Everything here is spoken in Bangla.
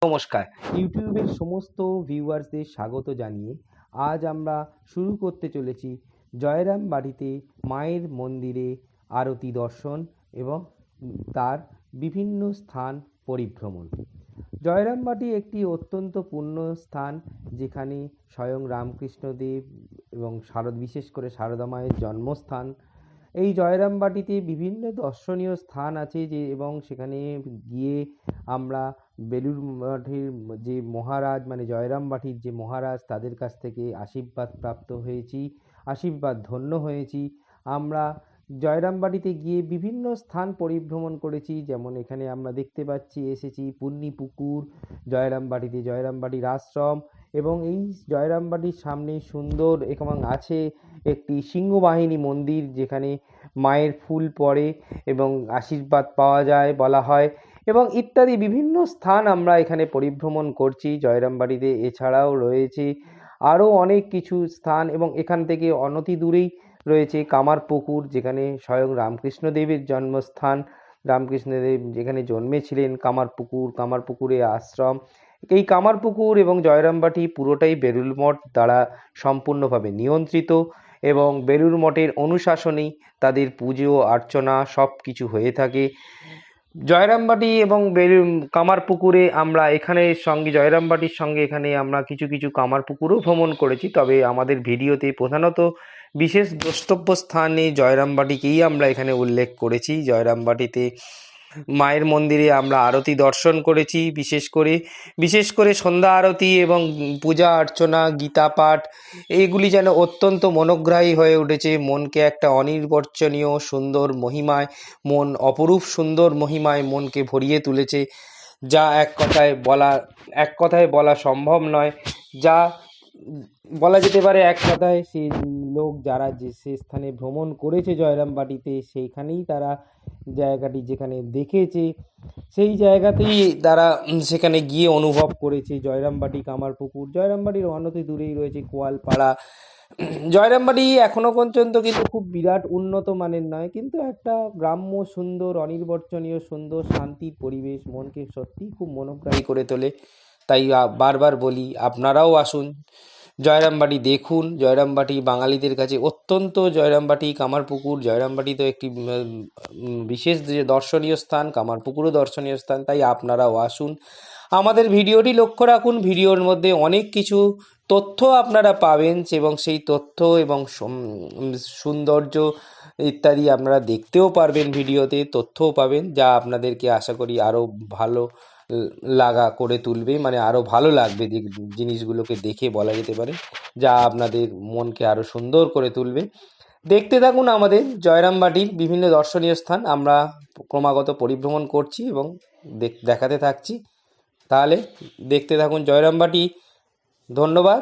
নমস্কার, ইউটিউবের সমস্ত ভিউয়ার্সদের স্বাগত জানিয়ে আজ আমরা শুরু করতে চলেছি জয়রাম বাড়িতে মায়ের মন্দিরে আরতি দর্শন এবং তার বিভিন্ন স্থান পরিভ্রমণ। জয়রামবাটি একটি অত্যন্ত পুণ্য স্থান, যেখানে স্বয়ং রামকৃষ্ণদেব এবং বিশেষ করে সারদা মায়ের জন্মস্থান। এই জয়রামবাটিতে বিভিন্ন দর্শনীয় স্থান আছে এবং সেখানে গিয়ে আমরা বেলুড় মঠের যে মহারাজ, মানে জয়রামবাটির যে মহারাজ, তাদের কাছ থেকে আশীর্বাদ প্রাপ্ত হয়েছি, আশীর্বাদ ধন্য হয়েছি। আমরা জয়রামবাটিতে গিয়ে বিভিন্ন স্থান পরিভ্রমণ করেছি, যেমন এখানে আমরা দেখতে পাচ্ছি এসেছি পুন্নি পুকুর, জয়রামবাটির আশ্রম, এবং এই জয়রামবাটির সামনে সুন্দর এবং আছে একটি সিংহবাহিনী মন্দির, যেখানে মায়ের ফুল পড়ে এবং আশীর্বাদ পাওয়া যায় বলা হয়, এবং ইত্যাদি বিভিন্ন স্থান আমরা এখানে পরিভ্রমণ করছি জয়রামবাটিতে। এছাড়াও রয়েছে আরও অনেক কিছু স্থান, এবং এখান থেকে অনতি দূরেই রয়েছে কামারপুকুর, যেখানে স্বয়ং রামকৃষ্ণদেবের জন্মস্থান। রামকৃষ্ণদেব যেখানে জন্মেছিলেন, কামারপুকুরে আশ্রম। এই কামারপুকুর এবং জয়রামবাটি পুরোটাই বেলুড় মঠ দ্বারা সম্পূর্ণভাবে নিয়ন্ত্রিত, এবং বেলুড় মঠের অনুশাসনেই তাদের পুজো অর্চনা সব কিছু হয়ে থাকে। জয়রামবাটি এবং কামারপুকুরে আমরা জয়রামবাটির সঙ্গে এখানে আমরা কিছু কিছু কামারপুকুরও ভ্রমণ করেছি, তবে আমাদের ভিডিওতে প্রধানত বিশেষ দ্রষ্টব্য স্থানে জয়রামবাটিকেই আমরা এখানে উল্লেখ করেছি। জয়রামবাটিতে মায়ের মন্দিরে আমরা আরতি দর্শন করেছি, বিশেষ করে সন্ধ্যা আরতি এবং পূজা অর্চনা, গীতা পাঠ, এইগুলি যেন অত্যন্ত মনোগ্রাহী হয়ে উঠেছে। মনকে একটা অনির্বচনীয় সুন্দর মহিমায়, অপরূপ সুন্দর মহিমায় মনকে ভরিয়ে তুলেছে, যা এক কথায় বলা সম্ভব নয়। যা বলা যেতে পারে এক কথায়, সেই লোক যারা সে স্থানে ভ্রমণ করেছে জয়রামবাটিতে, সেইখানেই তারা জায়গাটি যেখানে দেখেছে, সেই জায়গাতেই তারা সেখানে গিয়ে অনুভব করেছে। জয়রামবাটির অনতি দূরেই রয়েছে কোয়ালপাড়া। জয়রামবাটি এখনো পর্যন্ত কিন্তু খুব বিরাট উন্নত মানের নয়, কিন্তু একটা গ্রাম্য সুন্দর, অনির্বচনীয় সুন্দর শান্তির পরিবেশ মনকে সত্যিই খুব মনোগ্রাহী করে তোলে। তাই বারবার বলি, আপনারাও আসুন, জয়রামবাটি দেখুন। জয়রামবাটি বাঙালিদের কাছে অত্যন্ত, জয়রামবাটি তো একটি বিশেষ যে দর্শনীয় স্থান, কামারপুকুরও দর্শনীয় স্থান, তাই আপনারাও আসুন। আমাদের ভিডিওটি লক্ষ্য রাখুন, ভিডিওর মধ্যে অনেক কিছু তথ্য আপনারা পাবেন, এবং সেই তথ্য এবং সৌন্দর্য ইত্যাদি আপনারা দেখতেও পারবেন, ভিডিওতে তথ্যও পাবেন, যা আপনাদেরকে আশা করি আরও ভালো করে তুলবে, মানে আরও ভালো লাগবে যে জিনিসগুলোকে দেখে বলা যেতে পারে, যা আপনাদের মনকে আরও সুন্দর করে তুলবে। দেখতে থাকুন আমাদের জয়রামবাটির বিভিন্ন দর্শনীয় স্থান, আমরা ক্রমাগত পরিভ্রমণ করছি এবং দেখাতে থাকছি। তাহলে দেখতে থাকুন জয়রামবাটি। ধন্যবাদ।